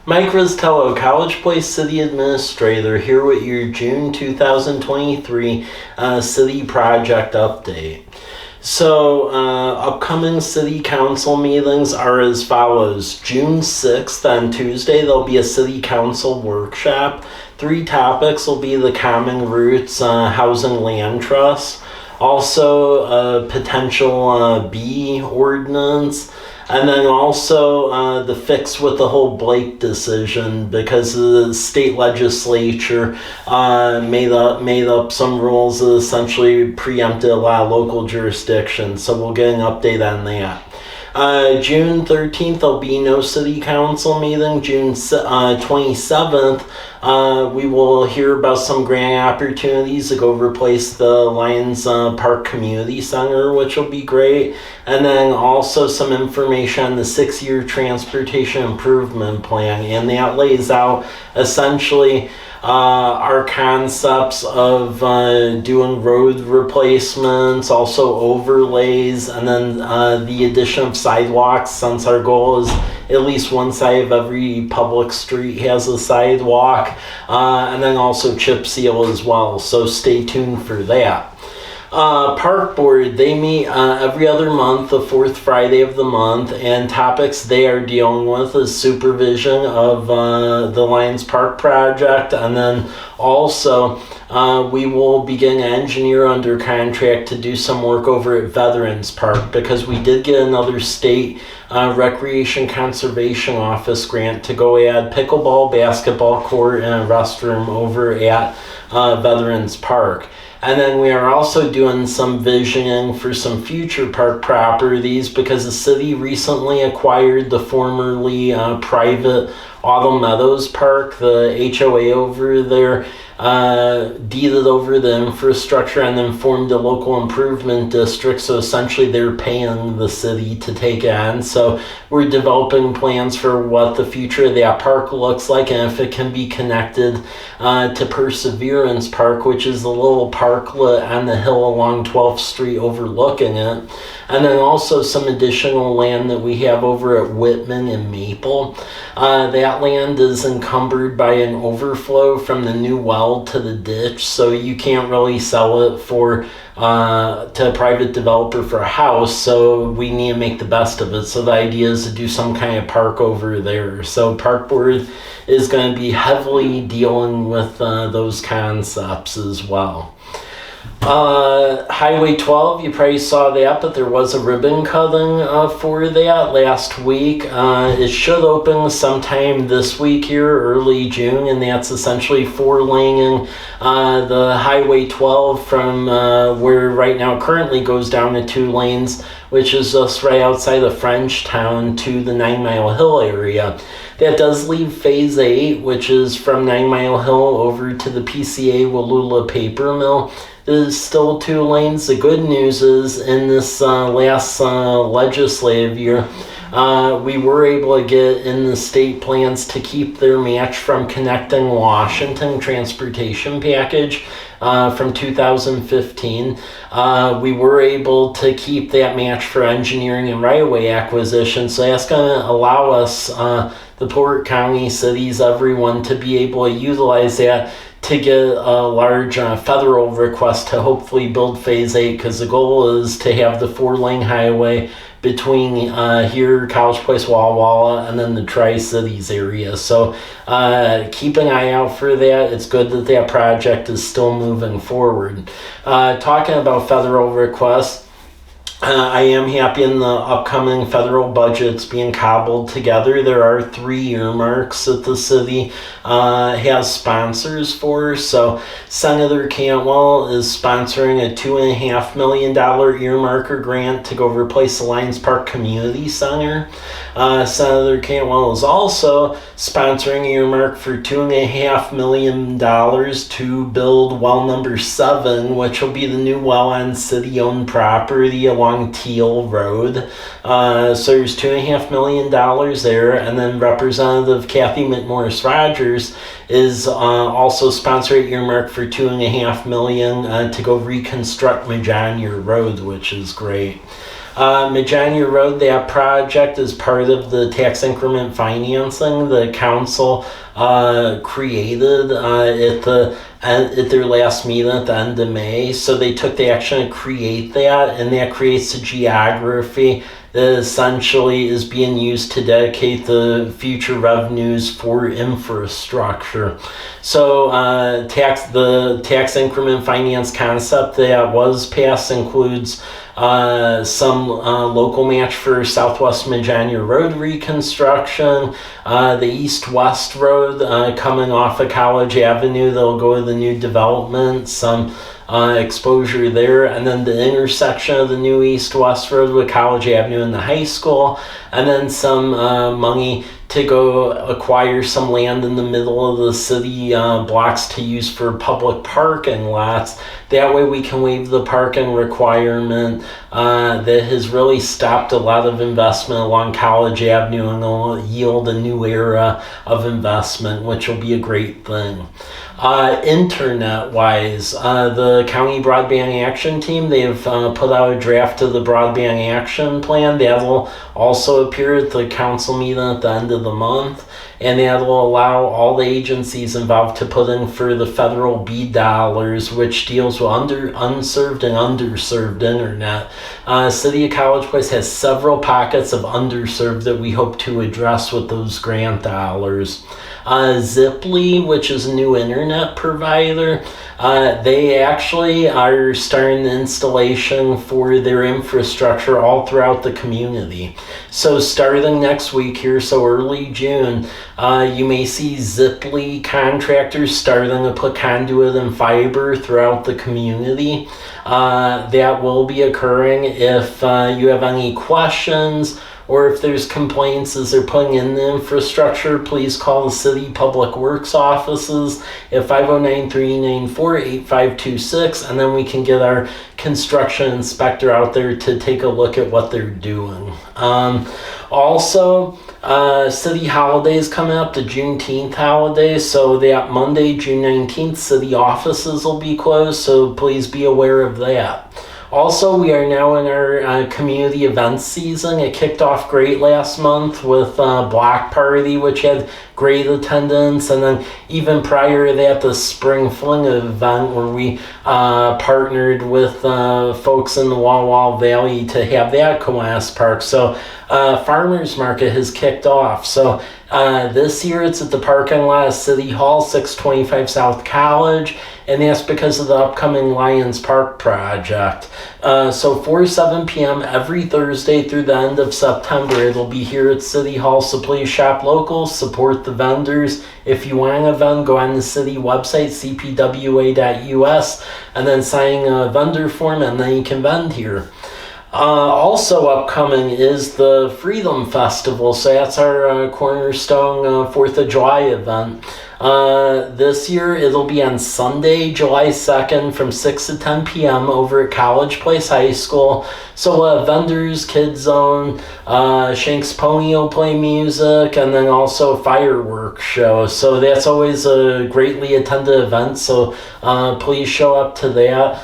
Mike Rizzitiello, College Place City Administrator, here with your June 2023 City Project Update. So, upcoming City Council meetings are as follows. June 6th, on Tuesday, there'll be a City Council workshop. 3 topics will be the Common Roots Housing Land Trust, also a potential B ordinance, and then also the fix with the whole Blake decision, because the state legislature made up some rules that essentially preempted a lot of local jurisdictions. So we'll get an update on that. June 13th, there'll be no city council meeting. June 27th, we will hear about some grant opportunities to go replace the Lions Park Community Center, which will be great. And then also some information on the 6-year transportation improvement plan. And that lays out essentially our concepts of doing road replacements, also overlays, and then the addition of sidewalks, since our goal is at least one side of every public street has a sidewalk, and then also chip seal as well. So stay tuned for that. Park Board, they meet every other month, the 4th Friday of the month, and topics they are dealing with is supervision of the Lions Park project, and then also we will begin an engineer under contract to do some work over at Veterans Park, because we did get another state Recreation Conservation Office grant to go add pickleball, basketball court, and a restroom over at Veterans Park. And then we are also doing some visioning for some future park properties, because the city recently acquired the formerly private Autumn Meadows Park. The HOA over there deeded over the infrastructure and then formed a local improvement district. So essentially they're paying the city to take it on. So we're developing plans for what the future of that park looks like, and if it can be connected to Perseverance Park, which is a little parklet on the hill along 12th Street overlooking it. And then also some additional land that we have over at Whitman and Maple. That land is encumbered by an overflow from the new well to the ditch, so you can't really sell it for to a private developer for a house, so we need to make the best of it. So the idea is to do some kind of park over there. So Park Board is going to be heavily dealing with those concepts as well. Highway 12, you probably saw that, but there was a ribbon cutting for that last week. It should open sometime this week here, early June, and that's essentially 4-laning the Highway 12 from where right now currently goes down to 2 lanes, which is just right outside of Frenchtown, to the 9 Mile Hill area. That does leave Phase 8, which is from 9 Mile Hill over to the PCA Wallula Paper Mill. There's still 2 lanes. The good news is in this last legislative year, we were able to get in the state plans to keep their match from Connecting Washington transportation package from 2015. We were able to keep that match for engineering and right-of-way acquisition, so that's going to allow us, the Port County cities, everyone, to be able to utilize that to get a large federal request to hopefully build Phase 8, because the goal is to have the 4-lane highway between here, College Place, Walla Walla, and then the Tri-Cities area. So keep an eye out for that. It's good that that project is still moving forward. Talking about federal requests, I am happy in the upcoming federal budgets being cobbled together. There are 3 earmarks that the city has sponsors for. So Senator Cantwell is sponsoring a $2.5 million earmarker grant to go replace the Lions Park Community Center. Senator Cantwell is also sponsoring an earmark for $2.5 million to build well number 7, which will be the new well on city-owned property along Teal Road. So there's $2.5 million there, and then Representative Kathy McMorris Rogers is also sponsoring earmark for $2.5 million to go reconstruct Majonier Road, which is great. Magana Road, that project is part of the tax increment financing the council created at their last meeting at the end of May. So they took the action to create that, and that creates a geography that essentially is being used to dedicate the future revenues for infrastructure. So the tax increment finance concept that was passed includes some local match for Southwest Magana Road reconstruction, the east-west road coming off of College Avenue that'll go to the new development, some exposure there, and then the intersection of the new east-west road with College Avenue and the high school, and then some money to go acquire some land in the middle of the city blocks to use for public parking lots. That way we can waive the parking requirement that has really stopped a lot of investment along College Avenue, and will yield a new era of investment, which will be a great thing. Internet-wise, the County Broadband Action Team, they've put out a draft of the Broadband Action Plan. That'll also appear at the council meeting at the end of the month, and that will allow all the agencies involved to put in for the federal BEAD dollars, which deals with unserved and underserved internet. City of College Place has several pockets of underserved that we hope to address with those grant dollars. Ziply, which is a new internet provider, they actually are starting the installation for their infrastructure all throughout the community. So starting next week here, so early June, you may see Ziply contractors starting to put conduit and fiber throughout the community. That will be occurring. If you have any questions, or if there's complaints as they're putting in the infrastructure, please call the City Public Works offices at 509-394-8526, and then we can get our construction inspector out there to take a look at what they're doing. Also, city holidays coming up, the Juneteenth holiday. So that Monday, June 19th, city offices will be closed, so please be aware of that. Also, we are now in our community events season. It kicked off great last month with Block Party, which had great attendance, and then even prior to that, the Spring Fling event where we partnered with folks in the Walla Valley to have that Coas Park. So Farmers Market has kicked off. So this year it's at the parking lot of City Hall, 625 South College, and that's because of the upcoming Lions Park project. So 4-7 p.m. every Thursday through the end of September, it'll be here at City Hall, so please shop local, support the vendors. If you want an event, go on the city website, cpwa.us, and then sign a vendor form, and then you can vend here. Also upcoming is the Freedom Festival, so that's our cornerstone 4th of July event. This year it'll be on Sunday, July 2nd from 6 to 10 p.m. over at College Place High School. So vendors, Kids Zone, Shanks Pony will play music, and then also a fireworks show. So that's always a greatly attended event, so please show up to that.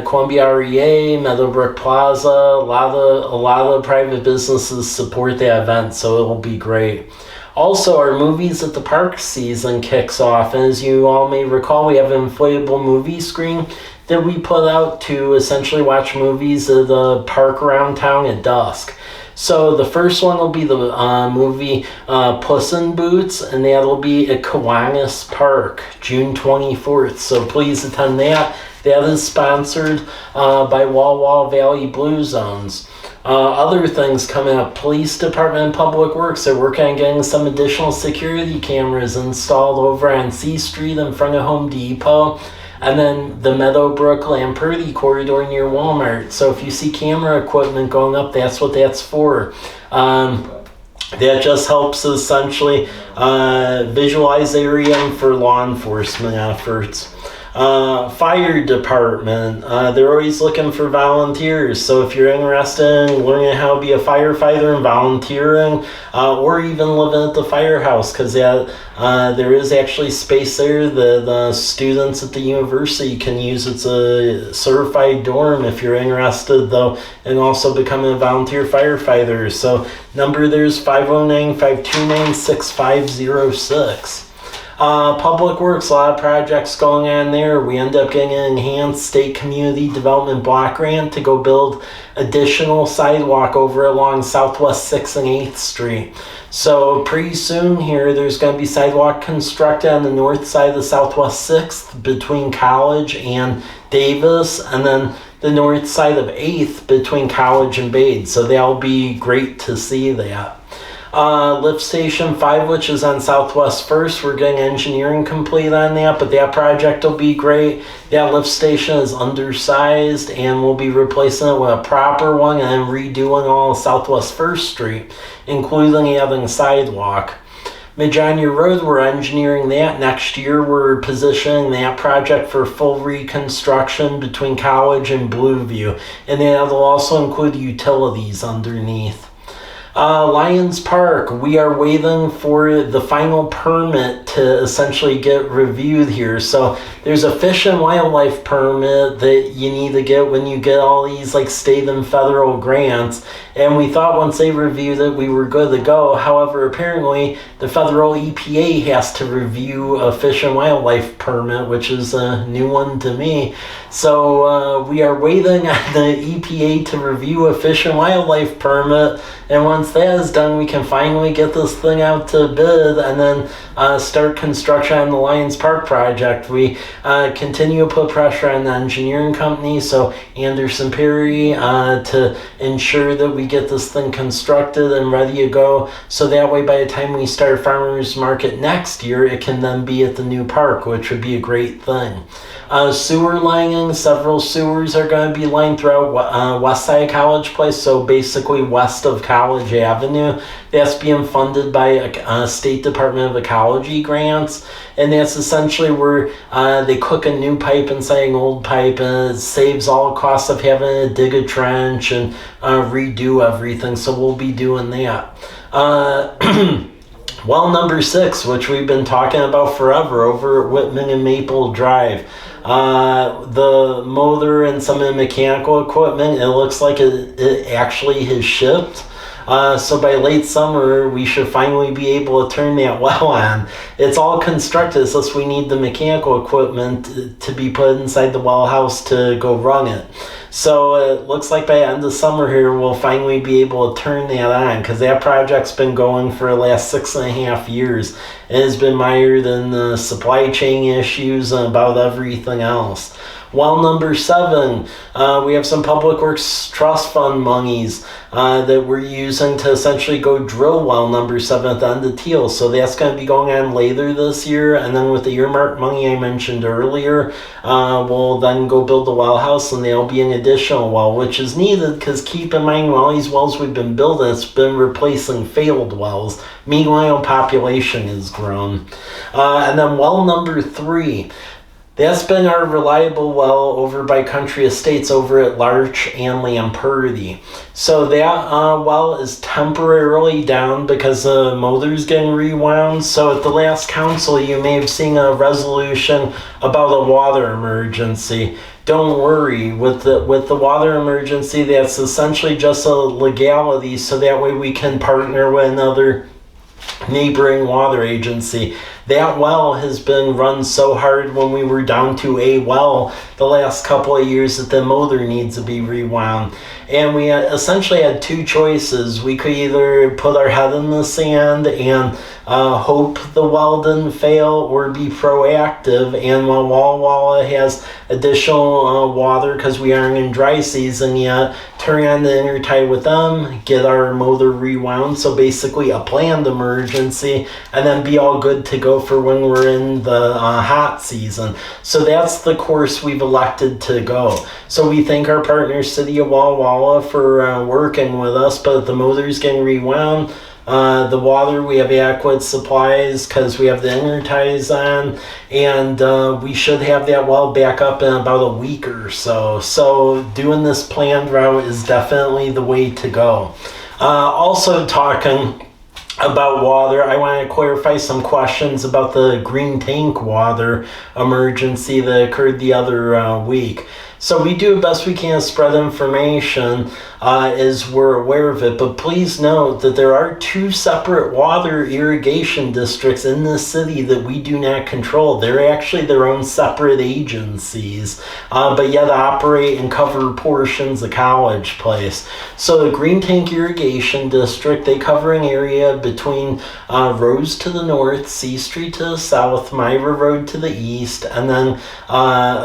Columbia REA, Meadowbrook Plaza, a lot of private businesses support that event, so it will be great. Also, our Movies at the Park season kicks off, and as you all may recall, we have an inflatable movie screen that we put out to essentially watch movies at the park around town at dusk. So the first one will be the movie Puss in Boots, and that'll be at Kiwanis Park, June 24th. So please attend that. That is sponsored by Walla Valley Blue Zones. Other things coming up, Police Department and Public Works are working on getting some additional security cameras installed over on C Street in front of Home Depot, and then the Meadowbrook Lamperti corridor near Walmart. So if you see camera equipment going up, that's what that's for. That just helps essentially visualize the area for law enforcement efforts. Fire department, they're always looking for volunteers. So if you're interested in learning how to be a firefighter and volunteering, or even living at the firehouse, because there is actually space there that the students at the university can use. It's a certified dorm if you're interested, though, in also becoming a volunteer firefighter. So number there's 509-529-6506. Public Works, a lot of projects going on there. We end up getting an enhanced state community development block grant to go build additional sidewalk over along Southwest 6th and 8th Street. So pretty soon here, there's going to be sidewalk constructed on the north side of Southwest 6th between College and Davis, and then the north side of 8th between College and Bade. So that'll be great to see that. Lift Station 5, which is on Southwest 1st, we're getting engineering complete on that, but that project will be great. That lift station is undersized, and we'll be replacing it with a proper one and then redoing all of Southwest 1st Street, including adding sidewalk. Medjugorje Road, we're engineering that. Next year, we're positioning that project for full reconstruction between College and Blueview, and that'll also include utilities underneath. Lions Park, we are waiting for the final permit to essentially get reviewed here. So there's a fish and wildlife permit that you need to get when you get all these like state and federal grants. And we thought once they reviewed it, we were good to go. However, apparently the federal EPA has to review a fish and wildlife permit, which is a new one to me. So we are waiting on the EPA to review a fish and wildlife permit. And once that is done, we can finally get this thing out to bid and then start construction on the Lions Park project. We continue to put pressure on the engineering company, so Anderson Perry, to ensure that we get this thing constructed and ready to go. So that way, by the time we start Farmers Market next year, it can then be at the new park, which would be a great thing. Sewer lining, several sewers are going to be lined throughout west side of College Place, so basically west of College Avenue. That's being funded by a State Department of Ecology grants, and that's essentially where they cook a new pipe inside an old pipe, and it saves all the costs of having to dig a trench and redo everything, so we'll be doing that. Well, number 6, which we've been talking about forever over at Whitman and Maple Drive. The motor and some of the mechanical equipment, it looks like it actually has shipped. So by late summer, we should finally be able to turn that well on. It's all constructed, so we need the mechanical equipment to be put inside the well house to go run it. So it looks like by the end of summer here, we'll finally be able to turn that on, because that project's been going for the last 6.5 years and has been mired in the supply chain issues and about everything else. Well, number 7, we have some Public Works Trust Fund monies that we're using to essentially go drill well number 7 at the end of Teal. So that's going to be going on later this year. And then with the earmark money I mentioned earlier, we'll then go build the well house, and there'll be an additional well, which is needed because keep in mind, all these wells we've been building, it's been replacing failed wells. Meanwhile, population has grown. And then well number 3. That's been our reliable well over by Country Estates over at Larch and Lamperty. So that well is temporarily down because the motor's getting rewound. So at the last council, you may have seen a resolution about a water emergency. Don't worry, with the water emergency, that's essentially just a legality, so that way we can partner with another neighboring water agency. That well has been run so hard when we were down to a well the last couple of years that the motor needs to be rewound. And we essentially had 2 choices. We could either put our head in the sand and hope the well didn't fail, or be proactive. And while Walla Walla has additional water because we aren't in dry season yet, turn on the intertie with them, get our motor rewound, so basically a planned emergency, and then be all good to go for when we're in the hot season. So that's the course we've elected to go. So we thank our partner City of Walla Walla for working with us, but the motor's getting rewound. The water, we have adequate supplies because we have the inner ties on, and we should have that well back up in about a week or so. So doing this planned route is definitely the way to go. Also talking about water, I want to clarify some questions about the green tank water emergency that occurred the other week. So we do the best we can to spread information as we're aware of it, but please note that there are two separate water irrigation districts in this city that we do not control. They're actually their own separate agencies, but yet operate and cover portions of College Place. So the Green Tank Irrigation District, they cover an area between Rose to the north, C Street to the south, Myra Road to the east, and then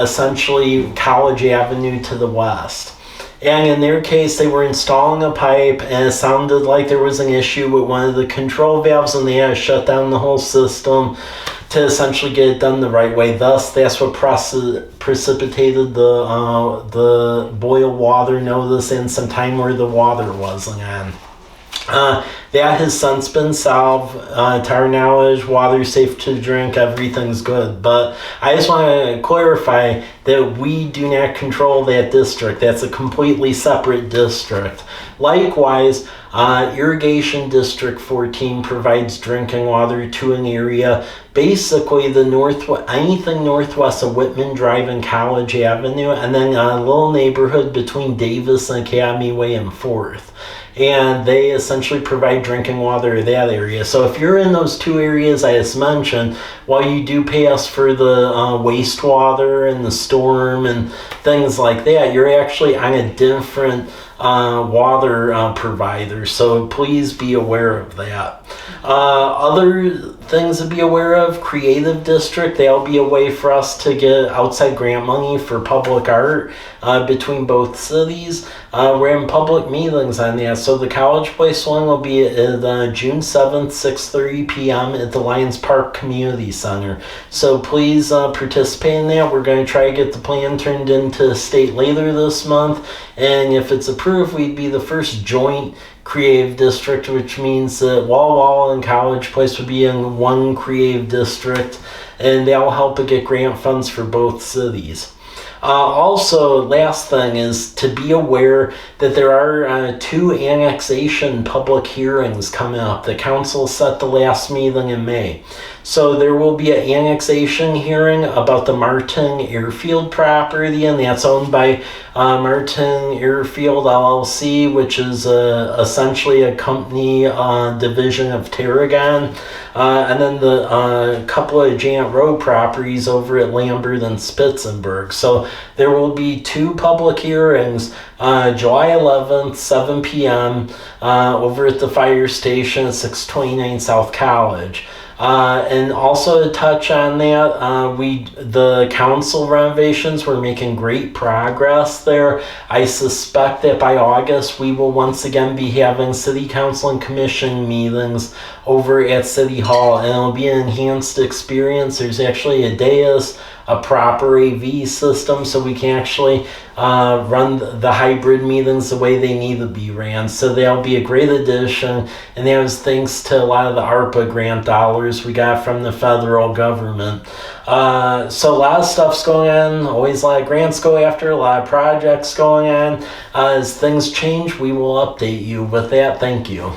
essentially College Avenue to the west. And in their case, they were installing a pipe, and it sounded like there was an issue with one of the control valves, and they had to shut down the whole system to essentially get it done the right way. Thus, that's what precipitated the boil water notice and some time where the water wasn't on. That has since been solved. To our knowledge, water's safe to drink, everything's good. But I just want to clarify that we do not control that district. That's a completely separate district. Likewise, Irrigation District 14 provides drinking water to an area, basically anything northwest of Whitman Drive and College Avenue, and then a little neighborhood between Davis and Academy Way and 4th. And they essentially provide drinking water in that area. So if you're in those two areas I just mentioned, while you do pay us for the wastewater and the storm and things like that, you're actually on a different water provider. So please be aware of that. Other things to be aware of, Creative District, that'll be a way for us to get outside grant money for public art between both cities. We're in public meetings on that. So the College Place one will be at June 7th, 6:30 p.m. at the Lions Park Community Center. So please participate in that. We're going to try to get the plan turned into the state later this month. And if it's approved, we'd be the first joint creative district, which means that Walla Walla and College Place would be in one creative district, and that will help to get grant funds for both cities. Also, last thing is to be aware that there are two annexation public hearings coming up. The council set the last meeting in May. So there will be an annexation hearing about the Martin Airfield property, and that's owned by Martin Airfield LLC, which is essentially a company division of Tarragon. And then the couple of Jant Road properties over at Lambert and Spitzenberg. So there will be two public hearings, July 11th, 7 p.m. Over at the fire station at 629 South College. And also to touch on that, the council renovations, we're making great progress there. I suspect that by August we will once again be having city council and commission meetings over at City Hall, and it'll be an enhanced experience. There's actually a dais, a proper AV system, so we can actually run the hybrid meetings the way they need to be ran. So that'll be a great addition, and that was thanks to a lot of the ARPA grant dollars we got from the federal government. So a lot of stuff's going on, always a lot of grants go after, a lot of projects going on. As things change, we will update you. With that, thank you.